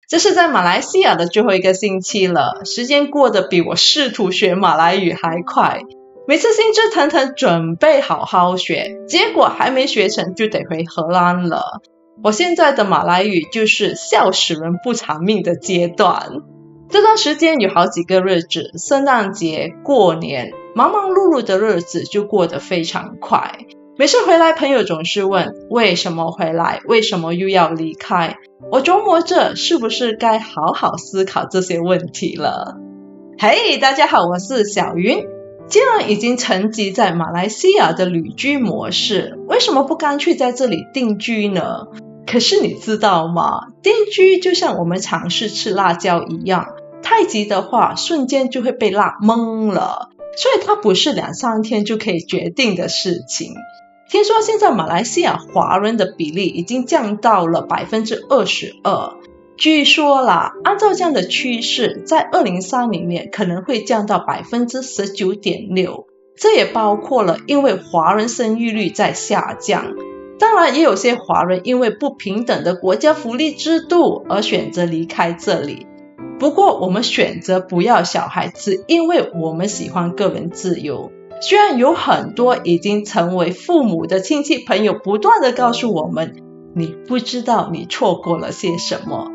这是在马来西亚的最后一个星期了，时间过得比我试图学马来语还快。每次兴致腾腾准备好好学，结果还没学成就得回荷兰了。我现在的马来语就是笑死人不偿命的阶段。这段时间有好几个日子，圣诞节、过年，忙忙碌碌的日子就过得非常快。每次回来，朋友总是问为什么回来，为什么又要离开。我琢磨着是不是该好好思考这些问题了。嘿，大家好，我是小云。既然已经沉寂在马来西亚的旅居模式，为什么不干脆在这里定居呢？可是你知道吗？定居就像我们尝试吃辣椒一样，太急的话瞬间就会被辣懵了，所以它不是2-3天就可以决定的事情。听说现在马来西亚华人的比例已经降到了 22%， 据说啦，按照这样的趋势，在2030年可能会降到 19.6%， 这也包括了因为华人生育率在下降，当然也有些华人因为不平等的国家福利制度而选择离开这里。不过我们选择不要小孩子，因为我们喜欢个人自由。虽然有很多已经成为父母的亲戚朋友不断地告诉我们，你不知道你错过了些什么。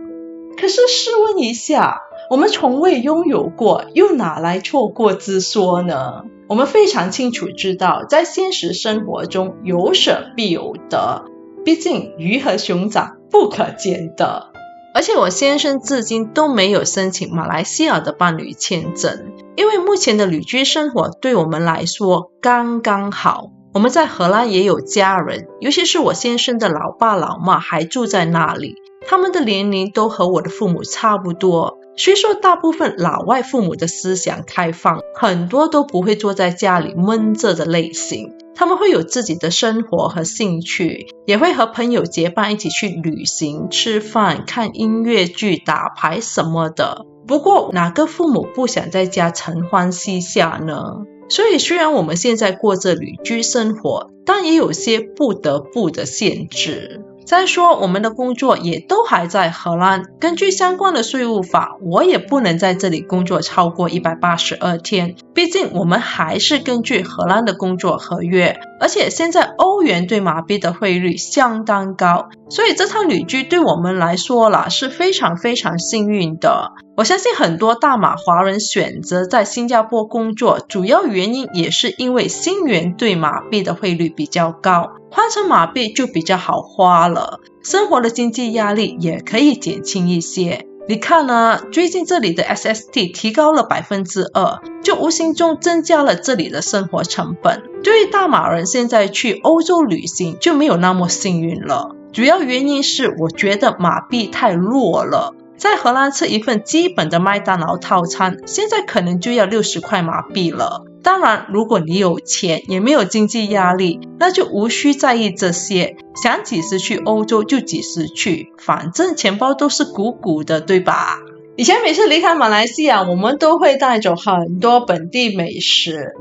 可是试问一下，我们从未拥有过，又哪来错过之说呢？我们非常清楚知道，在现实生活中有舍必有得，毕竟鱼和熊掌不可兼得。而且我先生至今都没有申请马来西亚的伴侣签证，因为目前的旅居生活对我们来说刚刚好。我们在荷兰也有家人，尤其是我先生的老爸老妈还住在那里，他们的年龄都和我的父母差不多。虽说大部分老外父母的思想开放，很多都不会坐在家里闷着的类型，他们会有自己的生活和兴趣，也会和朋友结伴一起去旅行、吃饭、看音乐剧、打牌什么的。不过哪个父母不想在家承欢膝下呢？所以虽然我们现在过着旅居生活，但也有些不得不的限制。再说我们的工作也都还在荷兰，根据相关的税务法，我也不能在这里工作超过182天，毕竟我们还是根据荷兰的工作合约，而且现在欧元对马币的汇率相当高，所以这趟旅居对我们来说啦是非常非常幸运的。我相信很多大马华人选择在新加坡工作，主要原因也是因为新元对马币的汇率比较高，换成马币就比较好花了，生活的经济压力也可以减轻一些。你看啊，最近这里的 SST 提高了 2%， 就无形中增加了这里的生活成本。对于大马人现在去欧洲旅行就没有那么幸运了，主要原因是我觉得马币太弱了。在荷兰吃一份基本的麦当劳套餐，现在可能就要60块马币了。当然，如果你有钱，也没有经济压力，那就无需在意这些，想几时去欧洲就几时去，反正钱包都是鼓鼓的，对吧？以前每次离开马来西亚，我们都会带走很多本地美食，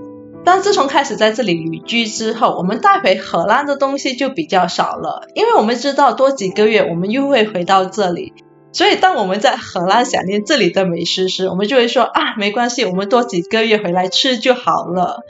但自从开始在这里旅居之后，我们带回荷兰的东西就比较少了，因为我们知道多几个月我们又会回到这里，所以当我们在荷兰想念这里的美食时，我们就会说没关系，我们多几个月回来吃就好了。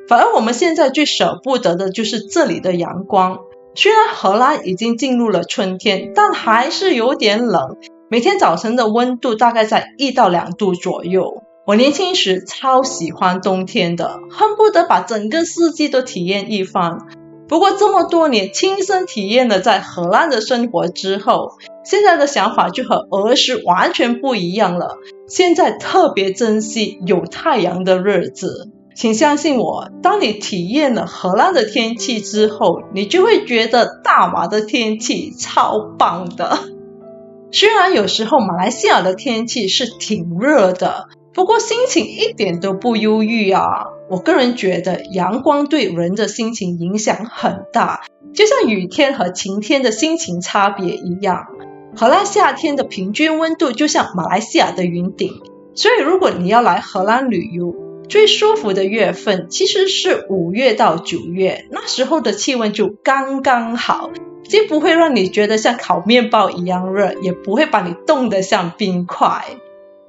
反而我们现在最舍不得的就是这里的阳光。虽然荷兰已经进入了春天，但还是有点冷，每天早晨的温度大概在1到2度左右。我年轻时超喜欢冬天的，恨不得把整个四季都体验一番。不过这么多年亲身体验了在荷兰的生活之后，现在的想法就和儿时完全不一样了。现在特别珍惜有太阳的日子。请相信我，当你体验了荷兰的天气之后，你就会觉得大马的天气超棒的。虽然有时候马来西亚的天气是挺热的，不过心情一点都不忧郁啊。我个人觉得阳光对人的心情影响很大，就像雨天和晴天的心情差别一样。荷兰夏天的平均温度就像马来西亚的云顶，所以如果你要来荷兰旅游，最舒服的月份其实是5月到9月，那时候的气温就刚刚好，既不会让你觉得像烤面包一样热，也不会把你冻得像冰块。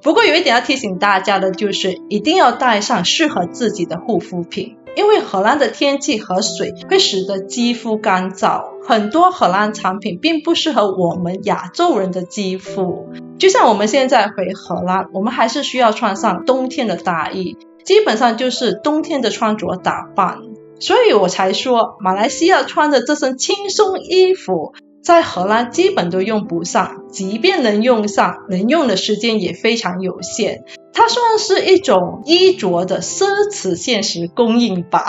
不过有一点要提醒大家的就是，一定要带上适合自己的护肤品，因为荷兰的天气和水会使得肌肤干燥，很多荷兰产品并不适合我们亚洲人的肌肤。就像我们现在回荷兰，我们还是需要穿上冬天的大衣，基本上就是冬天的穿着打扮。所以我才说，马来西亚穿的这身轻松衣服在荷兰基本都用不上，即便能用上，能用的时间也非常有限。它算是一种衣着的奢侈现实供应吧。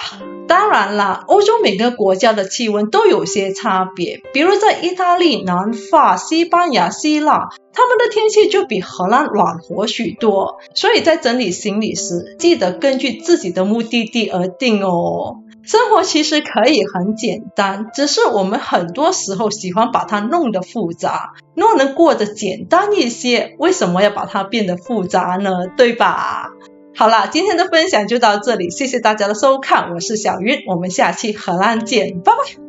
当然啦，欧洲每个国家的气温都有些差别，比如在意大利、南法、西班牙、希腊，他们的天气就比荷兰暖和许多。所以在整理行李时，记得根据自己的目的地而定哦。生活其实可以很简单，只是我们很多时候喜欢把它弄得复杂。若能过得简单一些，为什么要把它变得复杂呢？对吧？好啦，今天的分享就到这里，谢谢大家的收看，我是小云，我们下期荷兰见，拜拜。